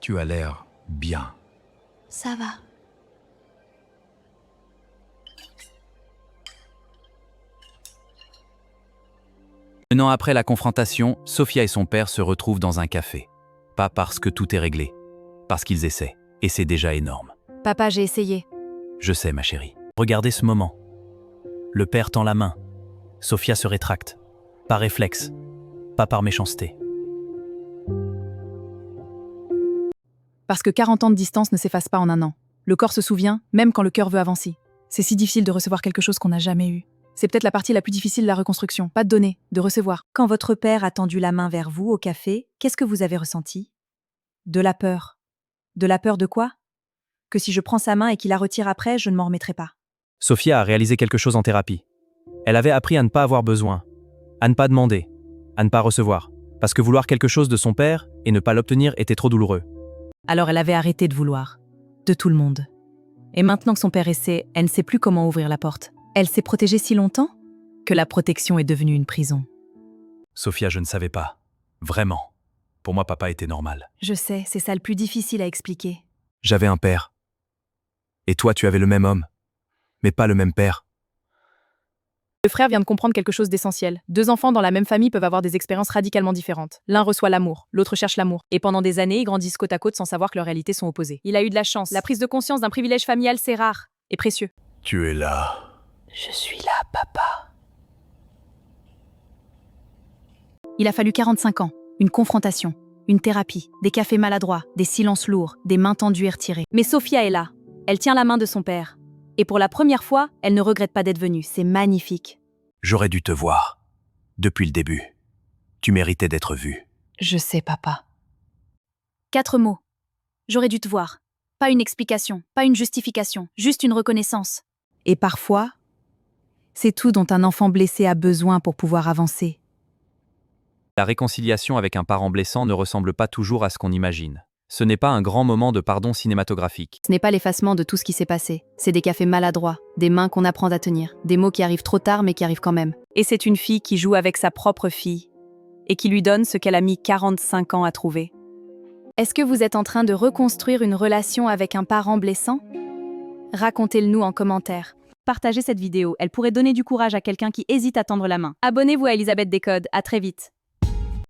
Tu as l'air bien. Ça va. Un an après la confrontation, Sophia et son père se retrouvent dans un café. Pas parce que tout est réglé, parce qu'ils essaient. Et c'est déjà énorme. Papa, j'ai essayé. Je sais, ma chérie. Regardez ce moment. Le père tend la main. Sophia se rétracte. Par réflexe, pas par méchanceté. Parce que 40 ans de distance ne s'effacent pas en un an. Le corps se souvient, même quand le cœur veut avancer. C'est si difficile de recevoir quelque chose qu'on n'a jamais eu. C'est peut-être la partie la plus difficile de la reconstruction. Pas de donner, de recevoir. Quand votre père a tendu la main vers vous au café, qu'est-ce que vous avez ressenti? De la peur. De la peur de quoi? Que si je prends sa main et qu'il la retire après, je ne m'en remettrai pas. Sophia a réalisé quelque chose en thérapie. Elle avait appris à ne pas avoir besoin, à ne pas demander, à ne pas recevoir. Parce que vouloir quelque chose de son père et ne pas l'obtenir était trop douloureux. Alors elle avait arrêté de vouloir. De tout le monde. Et maintenant que son père essaie, elle ne sait plus comment ouvrir la porte. Elle s'est protégée si longtemps que la protection est devenue une prison. Sophia, je ne savais pas. Vraiment. Pour moi, papa était normal. Je sais, c'est ça le plus difficile à expliquer. J'avais un père. Et toi, tu avais le même homme. Mais pas le même père. Le frère vient de comprendre quelque chose d'essentiel. 2 enfants dans la même famille peuvent avoir des expériences radicalement différentes. L'un reçoit l'amour, l'autre cherche l'amour. Et pendant des années, ils grandissent côte à côte sans savoir que leurs réalités sont opposées. Il a eu de la chance. La prise de conscience d'un privilège familial, c'est rare et précieux. Tu es là. Je suis là, papa. Il a fallu 45 ans, une confrontation, une thérapie, des cafés maladroits, des silences lourds, des mains tendues et retirées. Mais Sophia est là. Elle tient la main de son père. Et pour la première fois, elle ne regrette pas d'être venue. C'est magnifique. J'aurais dû te voir. Depuis le début. Tu méritais d'être vu. Je sais, papa. 4 mots. J'aurais dû te voir. Pas une explication, pas une justification, juste une reconnaissance. Et parfois, c'est tout dont un enfant blessé a besoin pour pouvoir avancer. La réconciliation avec un parent blessant ne ressemble pas toujours à ce qu'on imagine. Ce n'est pas un grand moment de pardon cinématographique. Ce n'est pas l'effacement de tout ce qui s'est passé. C'est des cafés maladroits, des mains qu'on apprend à tenir, des mots qui arrivent trop tard mais qui arrivent quand même. Et c'est une fille qui joue avec sa propre fille et qui lui donne ce qu'elle a mis 45 ans à trouver. Est-ce que vous êtes en train de reconstruire une relation avec un parent blessant? Racontez-le-nous en commentaire. Partagez cette vidéo, elle pourrait donner du courage à quelqu'un qui hésite à tendre la main. Abonnez-vous à Elisabeth Décode, à très vite.